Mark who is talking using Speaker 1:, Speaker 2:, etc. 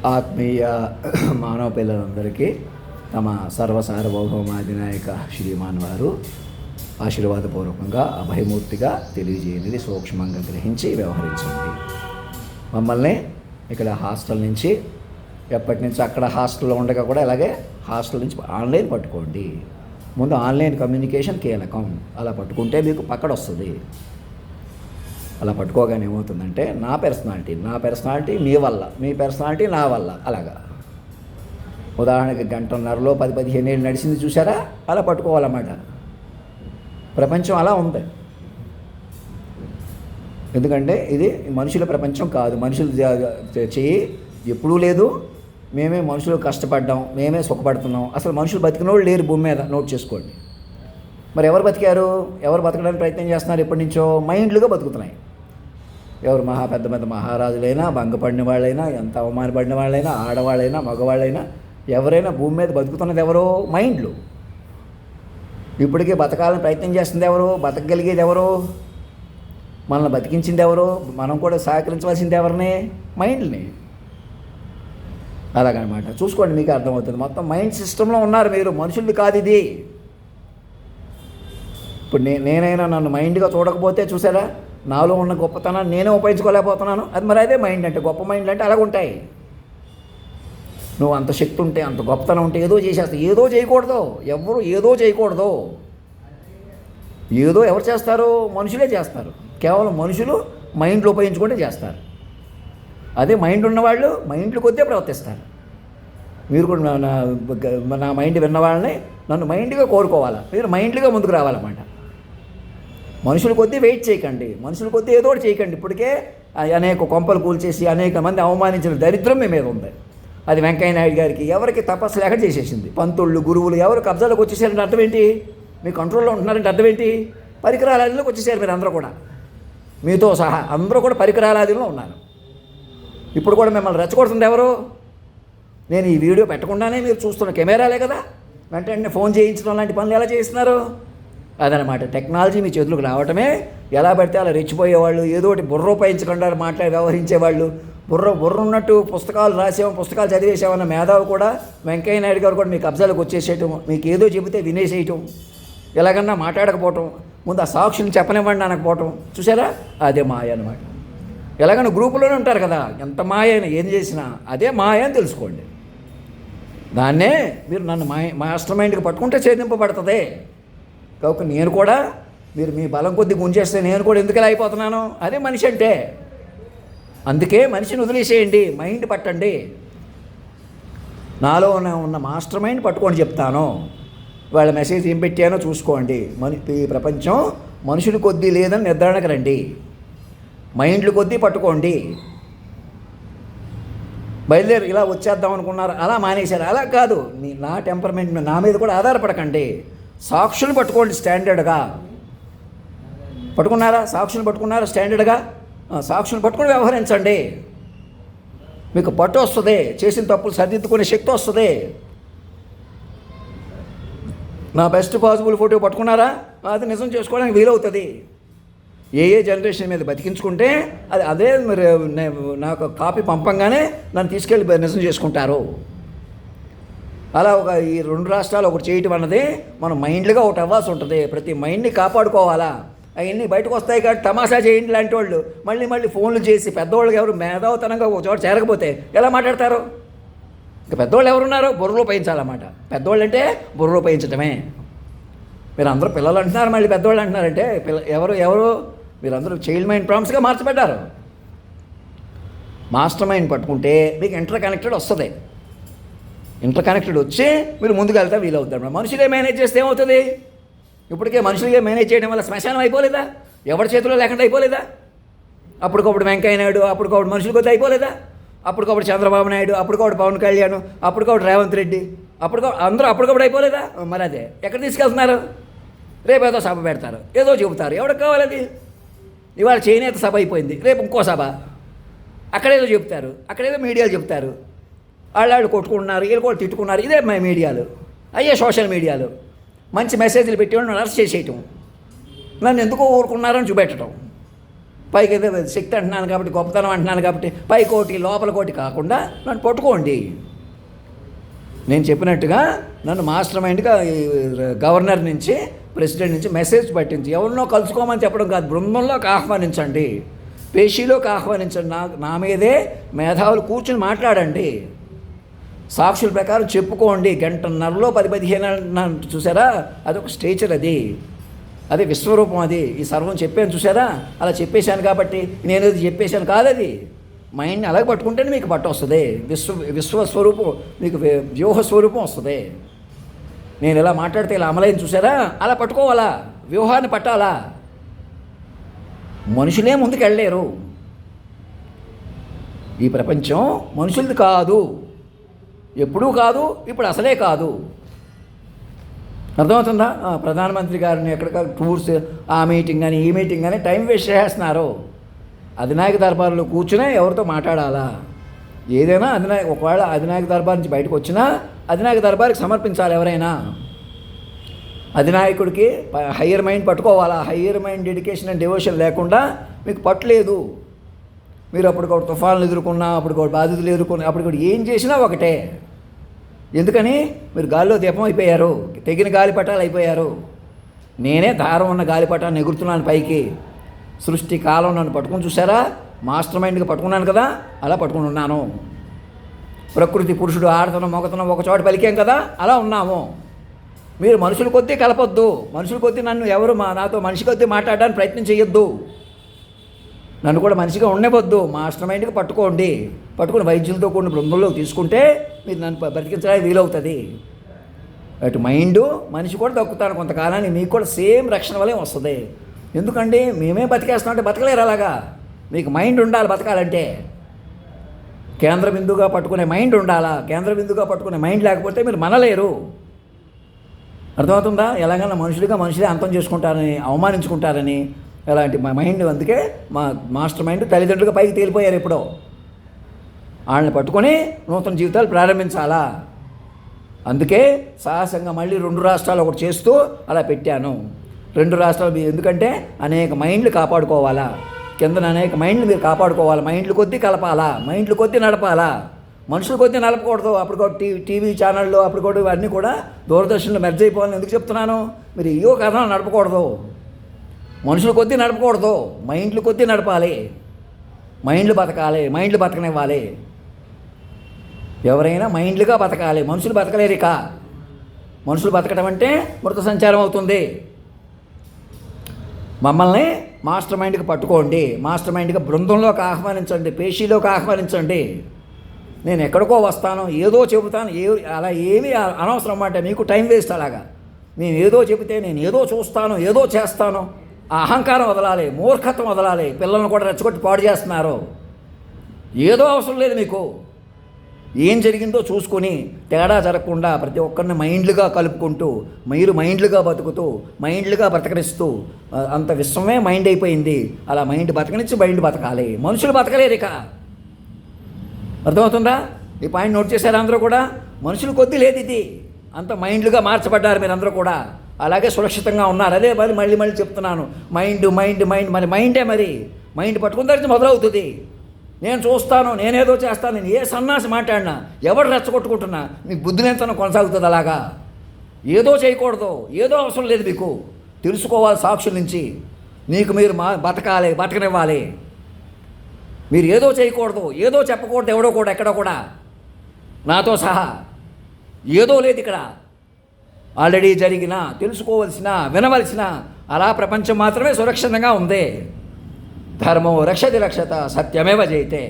Speaker 1: ఆత్మీయ మానవ పిల్లలందరికీ తమ సర్వసార్వభౌమాధినాయక శ్రీమాన్ వారు ఆశీర్వాదపూర్వకంగా అభయమూర్తిగా తెలియజేయనిది సూక్ష్మంగా గ్రహించి వ్యవహరించండి. మమ్మల్ని ఇక్కడ హాస్టల్ నుంచి ఎప్పటి నుంచి అక్కడ హాస్టల్లో ఉండగా కూడా ఇలాగే హాస్టల్ నుంచి ఆన్లైన్ పట్టుకోండి. ముందు ఆన్లైన్ కమ్యూనికేషన్ కీలకం. అలా పట్టుకుంటే మీకు పక్కన వస్తుంది. అలా పట్టుకోగానే ఏమవుతుందంటే నా పర్సనాలిటీ మీ వల్ల, మీ పర్సనాలిటీ నా వల్ల. అలాగా ఉదాహరణకి గంటన్నరలో 10-15 ఏళ్ళు నడిచింది చూసారా, అలా పట్టుకోవాలన్నమాట. ప్రపంచం అలా ఉంది. ఎందుకంటే ఇది మనుషుల ప్రపంచం కాదు. మనుషులు చెయ్యి ఎప్పుడూ లేదు. మేమే మనుషులు కష్టపడ్డాం, మేమే సుఖపడుతున్నాం. అసలు మనుషులు బతికిన వాళ్ళు లేరు భూమి మీద. నోట్ చేసుకోండి. మరి ఎవరు బతికారు? ఎవరు బతకడానికి ప్రయత్నం చేస్తున్నారు? ఎప్పటి నుంచో మైండ్లుగా బతుకుతున్నాయి. ఎవరు పెద్ద మహారాజులైనా, భంగపడిన వాళ్ళైనా, ఎంత అవమానపడిన వాళ్ళైనా, ఆడవాళ్ళైనా, మగవాళ్ళైనా, ఎవరైనా భూమి మీద బతుకుతున్నది ఎవరో మైండ్లు. ఇప్పటికే బతకాలని ప్రయత్నం చేస్తుంది ఎవరు? బతకగలిగేది ఎవరు? మనల్ని బతికించింది ఎవరు? మనం కూడా సహకరించవలసింది ఎవరిని? మైండ్ని. అలాగనమాట. చూసుకోండి, మీకు అర్థమవుతుంది. మొత్తం మైండ్ సిస్టంలో ఉన్నారు మీరు. మనుషుల్ని కాదు ఇది. ఇప్పుడు నేనైనా నన్ను మైండ్గా చూడకపోతే చూసారా, నాలో ఉన్న గొప్పతనాన్ని నేనే ఉపయోగించుకోలేకపోతున్నాను. అది మరి అదే మైండ్ అంటే. గొప్ప మైండ్లు అంటే అలాగ ఉంటాయి. నువ్వు అంత శక్తి ఉంటే, అంత గొప్పతనం ఉంటే ఏదో చేసేస్తావు. ఏదో చేయకూడదు. ఎవరు ఏదో చేయకూడదు. ఏదో ఎవరు చేస్తారు? మనుషులే చేస్తారు. కేవలం మనుషులు మైండ్లు ఉపయోగించుకుంటే చేస్తారు. అదే మైండ్ ఉన్నవాళ్ళు మైండ్లు కొద్దే ప్రవర్తిస్తారు. మీరు కూడా నా మైండ్ విన్న వాళ్ళని నన్ను మైండ్గా కోరుకోవాలా. మీరు మైండ్లుగా ముందుకు రావాలన్నమాట. మనుషుల కొద్దీ వెయిట్ చేయకండి. మనుషుల కొద్దీ ఏదో ఒకటి చేయకండి. ఇప్పటికే అనేక కొంపలు కూల్చేసి అనేక మంది అవమానించిన దరిద్రం మీ మీద ఉంది. అది వెంకయ్య నాయుడు గారికి ఎవరికి తపస్సు లేక చేసేసింది. పంతుళ్ళు, గురువులు ఎవరు కబ్జాలకు వచ్చేసారంటే అర్థం ఏంటి? మీ కంట్రోల్లో ఉంటున్నారంటే అర్థం ఏంటి? పరికరాలలోకి వచ్చేసారు మీరు అందరూ కూడా. మీతో సహా అందరూ కూడా పరికరాలాదిలో ఉన్నారు. ఇప్పుడు కూడా మిమ్మల్ని రెచ్చగొడుతుంది ఎవరు? నేను ఈ వీడియో పెట్టకుండానే మీరు చూస్తున్న కెమెరాలే కదా. వెంటనే ఫోన్ చేయించడం లాంటి పనులు ఎలా చేస్తున్నారు? అదనమాట. టెక్నాలజీ మీ చేతులకు రావటమే. ఎలా పడితే అలా రెచ్చిపోయేవాళ్ళు, ఏదో ఒకటి బుర్ర ఉపయోగించకుండా వ్యవహరించేవాళ్ళు, బుర్ర ఉన్నట్టు పుస్తకాలు రాసాము, పుస్తకాలు చదివేసామన్న మేధావి కూడా, వెంకయ్య నాయుడు గారు కూడా మీకు కబ్జాలకు వచ్చేసేయటం, మీకు ఏదో చెబితే వినేసేయటం, ఎలాగన్నా మాట్లాడకపోవటం, ముందు ఆ సాక్షులు చెప్పనివ్వండి అనకపోవటం. చూసారా, అదే మాయ అనమాట. ఎలాగన్నా గ్రూపులోనే ఉంటారు కదా. ఎంత మాయ అయినా ఏం చేసినా అదే మాయ అని తెలుసుకోండి. దాన్నే మీరు నన్ను మాస్టర్ మైండ్కి పట్టుకుంటే ఛేదింపబడుతుంది. కాబట్టి నేను కూడా, మీరు మీ బలం కొద్ది గుంజేస్తే నేను కూడా ఎందుకు ఇలా అయిపోతున్నాను? అదే మనిషి అంటే. అందుకే మనిషిని వదిలేసేయండి, మైండ్ పట్టండి. నాలో ఉన్న మాస్టర్ మైండ్ పట్టుకొని చెప్తాను. వాళ్ళ మెసేజ్ ఏం పెట్టానో చూసుకోండి. ఈ ప్రపంచం మనుషులు కొద్దీ లేదని నిర్ధారణకు రండి. మైండ్లు కొద్దీ పట్టుకోండి. బయలుదేరి ఇలా వచ్చేద్దాం అనుకున్నారు, అలా మానేశారు. అలా కాదు. నా టెంపర్మెంట్ నా మీద కూడా ఆధారపడకండి. సాక్షులు పట్టుకోండి స్టాండర్డ్గా. పట్టుకున్నారా? సాక్షులు పట్టుకున్నారా స్టాండర్డ్గా? సాక్షులు పట్టుకుని వ్యవహరించండి. మీకు పట్టు వస్తుంది. చేసిన తప్పులు సరిదిద్దుకునే శక్తి వస్తుంది. నా బెస్ట్ పాసిబుల్ ఫోటో పట్టుకున్నారా? అది నిజం చేసుకోవడానికి వీలవుతుంది. ఏ జనరేషన్ మీద బతికించుకుంటే అదే మీరు నాకు కాపీ పంపంగానే నన్ను తీసుకెళ్ళి నిజం చేసుకుంటారు. అలా ఈ 2 రాష్ట్రాలు ఒకటి చేయటం అన్నది మనం మైండ్లుగా ఒకటి అవ్వాల్సి ఉంటుంది. ప్రతి మైండ్ని కాపాడుకోవాలా. అవన్నీ బయటకు వస్తాయి కాబట్టి తమాషా చేయండి లాంటి వాళ్ళు మళ్ళీ ఫోన్లు చేసి పెద్దవాళ్ళకి ఎవరు మేధావుతనంగా ఒక చోట చేరకపోతే ఎలా మాట్లాడతారు? ఇంకా పెద్దవాళ్ళు ఎవరున్నారు? బుర్రలో ఉపయోగించాలన్నమాట. పెద్దవాళ్ళు అంటే బుర్రలో ఉపయోగించటమే. మీరు అందరూ పిల్లలు అంటున్నారు, మళ్ళీ పెద్దవాళ్ళు అంటున్నారంటే ఎవరు మీరందరూ చైల్డ్ మైండ్ ప్రాంప్ట్స్గా మార్చబడ్డారు. మాస్టర్ మైండ్ పట్టుకుంటే మీకు ఇంటర్ కనెక్టెడ్ వస్తుంది. ఇంటర్ కనెక్టెడ్ వచ్చి మీరు ముందుకు వెళ్తే వీలవుతారు. మనుషులే మేనేజ్ చేస్తే ఏమవుతుంది? ఇప్పటికే మనుషులుగా మేనేజ్ చేయడం వల్ల శ్మశానం అయిపోలేదా? ఎవరి చేతిలో లేకుండా అయిపోలేదా? అప్పటికప్పుడు వెంకయ్య నాయుడు, అప్పటికప్పుడు మనుషుల కొద్ది అయిపోలేదా? అప్పటికప్పుడు చంద్రబాబు నాయుడు, అప్పటికప్పుడు పవన్ కళ్యాణ్, అప్పటికప్పుడు రేవంత్ రెడ్డి, అందరూ అప్పటికప్పుడు అయిపోలేదా? మరి అదే ఎక్కడ తీసుకెళ్తున్నారు? రేపు ఏదో సభ పెడతారు, ఏదో చెబుతారు. ఎవరికి కావాలి అది? ఇవాళ చేనేత సభ అయిపోయింది, రేపు ఇంకో సభ, అక్కడేదో చెప్తారు, అక్కడేదో మీడియాలు చెప్తారు. వాళ్ళు కొట్టుకుంటున్నారు, వీళ్ళు కూడా తిట్టుకున్నారు. ఇదే మీడియాలు, అయ్యే సోషల్ మీడియాలు. మంచి మెసేజ్లు పెట్టేవాళ్ళు నన్ను అరెస్ట్ చేసేయటం, నన్ను ఎందుకో ఊరుకున్నారని చూపెట్టడం. పైకి అయితే శక్తి అంటున్నాను కాబట్టి, గొప్పతనం అంటున్నాను కాబట్టి పైకోటి లోపల కోటి కాకుండా నన్ను పట్టుకోండి. నేను చెప్పినట్టుగా నన్ను మాస్టర్ మైండ్గా గవర్నర్ నుంచి, ప్రెసిడెంట్ నుంచి మెసేజ్ పట్టించి ఎవరినో కలుసుకోమని చెప్పడం కాదు, బృందంలోకి ఆహ్వానించండి, పేషీలోకి ఆహ్వానించండి. నా మీదే మేధావులు కూర్చుని మాట్లాడండి, సాక్షుల ప్రకారం చెప్పుకోండి. గంటన్నరలో 10-15 చూసారా, అదొక స్టేచర్, అది విశ్వరూపం, ఈ సర్వం చెప్పాను చూసారా. అలా చెప్పేశాను కాబట్టి నేను అది చెప్పేశాను కాదు. అది మైండ్ని అలాగే పట్టుకుంటేనే మీకు పట్ట వస్తుంది, విశ్వస్వరూపం, మీకు వ్యూహ స్వరూపం వస్తుంది. నేను ఇలా మాట్లాడితే ఇలా అమలైన చూసారా, అలా పట్టుకోవాలా, వ్యూహాన్ని పట్టాలా. మనుషులే ముందుకు వెళ్ళలేరు. ఈ ప్రపంచం మనుషులది కాదు, ఎప్పుడూ కాదు, ఇప్పుడు అసలే కాదు. అర్థమవుతుందా? ప్రధానమంత్రి గారిని ఎక్కడికక్కడ టూర్స్, ఆ మీటింగ్ అని ఈ మీటింగ్ అని టైం వేస్ట్ చేస్తున్నారు. అధినాయక దర్బార్లో కూర్చునే ఎవరితో మాట్లాడాలా, ఏదైనా ఒకవేళ అధినాయక దర్బార్ నుంచి బయటకు వచ్చినా అధినాయక దర్బార్కి సమర్పించాలి. ఎవరైనా అధినాయకుడికి హయ్యర్ మైండ్ పట్టుకోవాలా. Higher mind dedication and devotion లేకుండా మీకు పట్టలేదు. మీరు అప్పటికొక తుఫాన్లు ఎదుర్కొన్నా, అప్పటికొక బాధితులు ఎదుర్కొన్నా, అప్పటికొకటి ఏం చేసినా ఒకటే. ఎందుకని మీరు గాలిలో దీపం అయిపోయారు, తెగిన గాలిపటాలు అయిపోయారు. నేనే దారం ఉన్న గాలిపటాన్ని ఎగురుతున్నాను పైకి. సృష్టి కాలం నన్ను పట్టుకుని చూసారా, మాస్టర్ మైండ్గా పట్టుకున్నాను కదా, అలా పట్టుకుని ఉన్నాను. ప్రకృతి పురుషుడు ఆడతనం మొగతనం ఒక చోట పలికాం కదా, అలా ఉన్నాము. మీరు మనుషుల కొద్దీ కలపొద్దు, మనుషుల కొద్దీ నన్ను ఎవరు నాతో మనిషి కొద్దీ మాట్లాడడానికి ప్రయత్నం చేయొద్దు, నన్ను కూడా మనిషిగా ఉండవద్దు. మాస్టర్ మైండ్కి పట్టుకోండి. పట్టుకుని వైద్యులతో కూడిన బృందంలోకి తీసుకుంటే మీరు నన్ను బ్రతికించడానికి వీలవుతుంది. అటు మైండు మనిషి కూడా దక్కుతాను కొంతకాలానికి, మీకు కూడా సేమ్ రక్షణ వల్లే వస్తుంది. ఎందుకండి మేమే బతికేస్తాం అంటే బతకలేరు. అలాగా మీకు మైండ్ ఉండాలి బతకాలంటే. కేంద్ర బిందుగా పట్టుకునే మైండ్ ఉండాలా. కేంద్ర బిందుగా పట్టుకునే మైండ్ లేకపోతే మీరు మనలేరు. అర్థమవుతుందా? ఎలాగైనా మనుషులే అంతం చేసుకుంటారని, అవమానించుకుంటారని ఎలాంటి మైండ్. అందుకే మాస్టర్ మైండ్ తల్లిదండ్రులుగా పైకి తేలిపోయారు ఎప్పుడో. వాళ్ళని పట్టుకొని నూతన జీవితాలు ప్రారంభించాలా. అందుకే సాహసంగా మళ్ళీ 2 రాష్ట్రాలు ఒకటి చేస్తూ అలా పెట్టాను. 2 రాష్ట్రాలు ఎందుకంటే అనేక మైండ్లు కాపాడుకోవాలా. కింద అనేక మైండ్లు మీరు కాపాడుకోవాలి. మైండ్లు కొద్దీ కలపాలా, మైండ్లు కొద్దీ నడపాలా, మనుషుల కొద్దీ నడపకూడదు. అప్పుడు టీవీ ఛానళ్ళు అప్పుడు ఇవన్నీ కూడా దూరదర్శన్లో మెర్జ్ అయిపోవాలని ఎందుకు చెప్తున్నాను. మీరు ఏవో కథనాలు నడపకూడదు, మనుషుల కొద్దీ నడపకూడదు, మైండ్లు కొద్దీ నడపాలి. మైండ్లు బతకాలి, మైండ్లు బతకనివ్వాలి. ఎవరైనా మైండ్లుగా బతకాలి, మనుషులు బతకలేరు. ఇక మనుషులు బతకడం అంటే మృత సంచారం అవుతుంది. మమ్మల్ని మాస్టర్ మైండ్కి పట్టుకోండి, మాస్టర్ మైండ్కి బృందంలోకి ఆహ్వానించండి, పేషీలోకి ఆహ్వానించండి. నేను ఎక్కడికో వస్తాను, ఏదో చెబుతాను, అలా ఏమీ అనవసరం అన్నమాట. మీకు టైం వేస్ట్. అలాగా నేను ఏదో చెబితే నేను ఏదో చూస్తాను, ఏదో చేస్తాను, ఆ అహంకారం వదలాలి, మూర్ఖత్వం వదలాలి. పిల్లలను కూడా రెచ్చగొట్టి పాడు చేస్తున్నారు. ఏదో అవసరం లేదు మీకు. ఏం జరిగిందో చూసుకొని తేడా జరగకుండా ప్రతి ఒక్కరిని మైండ్లుగా కలుపుకుంటూ, మీరు మైండ్లుగా బతుకుతూ, మైండ్లుగా బ్రతకనిస్తూ, అంత విశ్వమే మైండ్ అయిపోయింది. అలా మైండ్ బతకనిచ్చి మైండ్ బతకాలి. మనుషులు బతకలేరు ఇక. అర్థమవుతుందా? ఈ పాయింట్ నోట్ చేశారు అందరూ కూడా. మనుషులు కొద్దీ లేదు ఇది, అంత మైండ్లుగా మార్చబడ్డారు మీరు అందరూ కూడా. అలాగే సురక్షితంగా ఉన్నారు. అదే మళ్ళీ చెప్తున్నాను, మైండ్ మరి మైండ్ పట్టుకున్న తర్వాత మొదలవుతుంది. నేను చూస్తాను, నేనేదో చేస్తాను, నేను ఏ సన్నాసి మాట్లాడినా, ఎవడు రెచ్చగొట్టుకుంటున్నా మీకు బుద్ధిలేనితనం కొనసాగుతుంది. అలాగా ఏదో చేయకూడదు, ఏదో అవసరం లేదు. మీకు తెలుసుకోవాలి సాక్షుల నుంచి. మీకు మీరు బతకాలి, బతకనివ్వాలి. మీరు ఏదో చేయకూడదు, ఏదో చెప్పకూడదు, ఎవడో కూడా ఎక్కడో కూడా నాతో సహా. ఏదో లేదు ఇక్కడ. ఆల్రెడీ జరిగిన, తెలుసుకోవలసిన, వినవలసిన అలా ప్రపంచం మాత్రమే సురక్షితంగా ఉంది. ధర్మో రక్షతి రక్షత, సత్యమేవ జయతే.